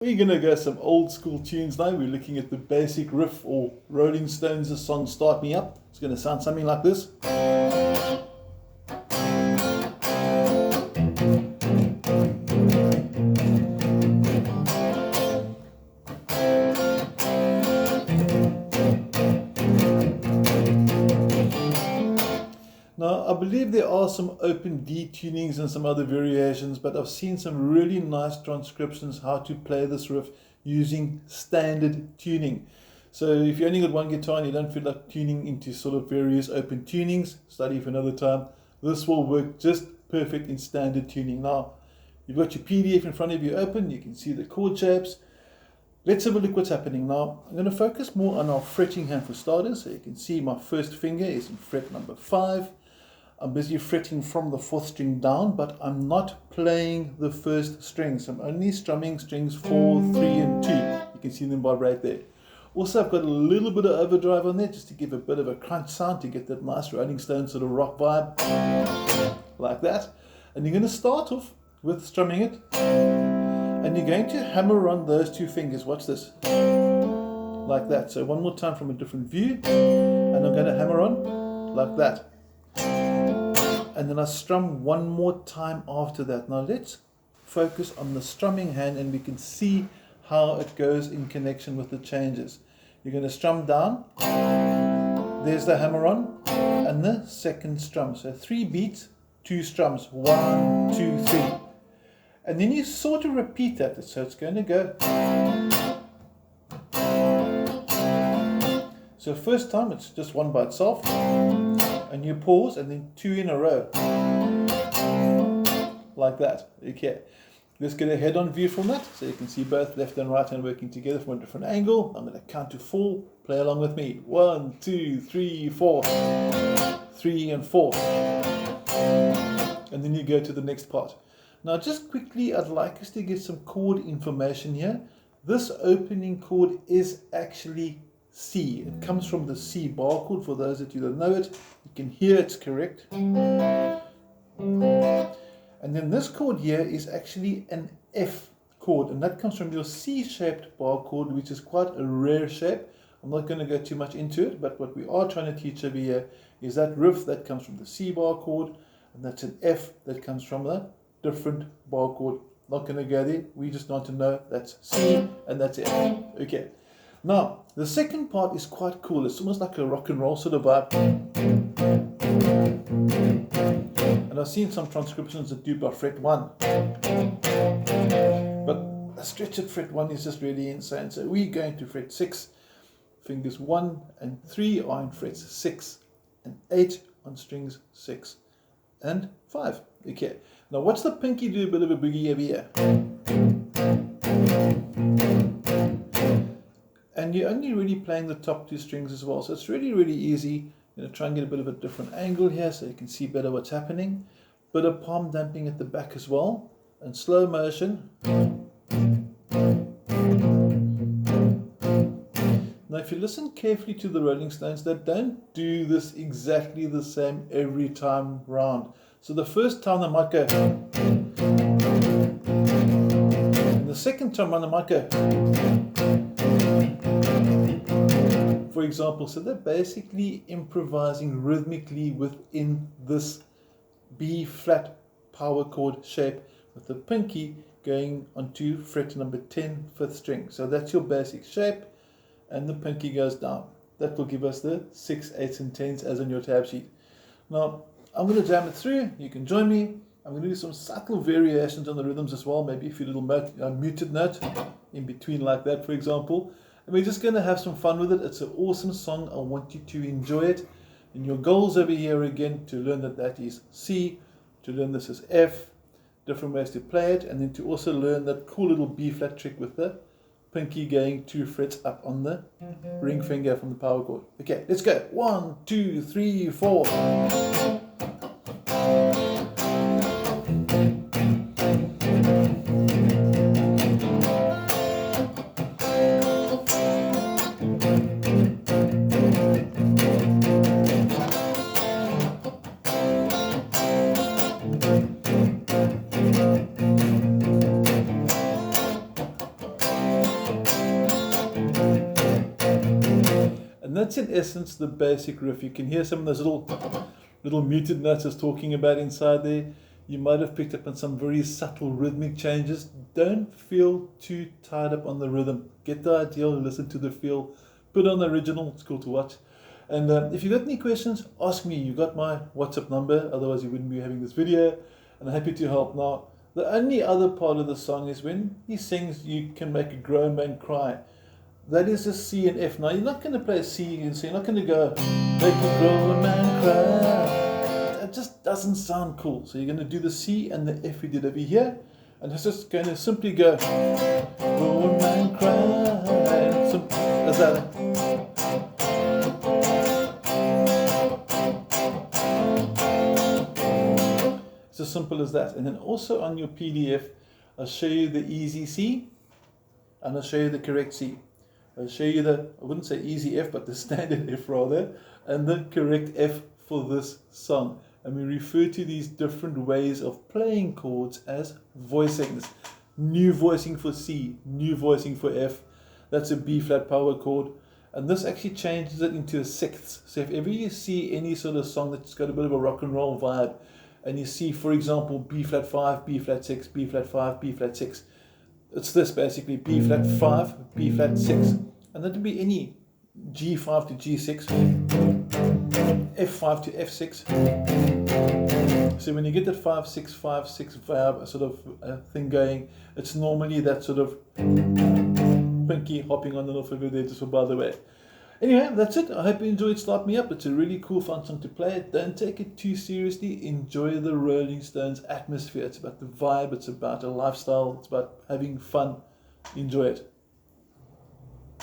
We're going to go some old school tunes now. We're looking at the basic riff or Rolling Stones' song Start Me Up. It's going to sound something like this. Now, I believe there are some open D tunings and some other variations, but I've seen some really nice transcriptions how to play this riff using standard tuning. So if you only got one guitar and you don't feel like tuning into sort of various open tunings, study for another time, this will work just perfect in standard tuning. Now, you've got your PDF in front of you open, you can see the chord shapes. Let's have a look what's happening now. I'm going to focus more on our fretting hand for starters. So you can see my first finger is in fret number 5. I'm busy fretting from the 4th string down, but I'm not playing the first strings. I'm only strumming strings 4, 3 and 2. You can see them vibrate there. Also, I've got a little bit of overdrive on there just to give a bit of a crunch sound to get that nice Rolling Stones sort of rock vibe, like that. And you're going to start off with strumming it, and you're going to hammer on those 2 fingers. Watch this, like that. So one more time from a different view, and I'm going to hammer on like that. And then I strum one more time after that. Now let's focus on the strumming hand and we can see how it goes in connection with the changes. You're going to strum down, there's the hammer on, and the second strum. So 3 beats, 2 strums, 1, 2, 3. And then you sort of repeat that. So it's going to go. So first time it's just one by itself. And you pause and then 2 in a row, like that. Okay, let's get a head-on view from that so you can see both left and right hand working together from a different angle. I'm going to count to 4. Play along with me. 1, 2, 3, 4. 3 and 4. And then you go to the next part. Now just quickly, I'd like us to get some chord information here. This opening chord is actually C. It comes from the C bar chord. For those that you don't know it, you can hear it's correct. And then this chord here is actually an F chord, and that comes from your C-shaped bar chord, which is quite a rare shape. I'm not going to go too much into it, but what we are trying to teach over here is that riff that comes from the C bar chord, and that's an F that comes from a different bar chord. Not going to go there. We just want to know that's C and that's F. Okay. Now, the second part is quite cool. It's almost like a rock and roll sort of vibe. And I've seen some transcriptions that do by fret 1. But a stretch at fret 1 is just really insane. So we're going to fret 6. Fingers 1 and 3 are in frets 6 and 8 on strings 6 and 5. Okay. Now watch the pinky do a bit of a boogie over here. And you're only really playing the top 2 strings as well. So it's really, really easy. I'm going to try and get a bit of a different angle here so you can see better what's happening. Bit of palm damping at the back as well. And slow motion. Now if you listen carefully to the Rolling Stones, they don't do this exactly the same every time round. So the first time they might go. And the second time around they might go. For example, so they're basically improvising rhythmically within this B flat power chord shape with the pinky going onto fret number 10, 5th string. So that's your basic shape, and the pinky goes down. That will give us the 6, 8s and 10s as on your tab sheet. Now, I'm going to jam it through. You can join me. I'm going to do some subtle variations on the rhythms as well, maybe a few little muted note in between like that, for example. And we're just going to have some fun with it. It's an awesome song. I want you to enjoy it. And your goals over here again, to learn that that is C, to learn this is F, different ways to play it, and then to also learn that cool little B flat trick with the pinky going 2 frets up on the ring finger from the power chord. Okay, let's go. 1, 2, 3, 4. that's in essence the basic riff. You can hear some of those little muted notes I was talking about inside there. You might have picked up on some very subtle rhythmic changes. Don't feel too tied up on the rhythm. Get the idea, listen to the feel, put on the original, it's cool to watch. And if you got any questions, ask me. You got my WhatsApp number, otherwise you wouldn't be having this video, and I'm happy to help. Now, the only other part of the song is when he sings, you can make a grown man cry. That is a C and F. Now, you're not going to play a C and C. You're not going to go, make a grown man cry. It just doesn't sound cool. So you're going to do the C and the F we did over here. And it's just going to simply go, grown man cry. Simple as that. It's as simple as that. And then also on your PDF, I'll show you the easy C and I'll show you the correct C. I'll show you the, I wouldn't say easy F, but the standard F rather, and the correct F for this song. And we refer to these different ways of playing chords as voicings. New voicing for C, new voicing for F. That's a B flat power chord. And this actually changes it into a sixth. So if ever you see any sort of song that's got a bit of a rock and roll vibe, and you see, for example, B flat 5, B flat 6, B flat 5, B flat 6, it's this basically, B flat 5, B flat 6. And that would be any G5 to G6, F5 to F6. So when you get that 5, 6, 5, 6 vibe sort of thing going, it's normally that sort of pinky hopping on and off over there, just for by the way. Anyway, that's it. I hope you enjoyed Start Me Up. It's a really cool, fun song to play. Don't take it too seriously. Enjoy the Rolling Stones atmosphere. It's about the vibe. It's about a lifestyle. It's about having fun. Enjoy it.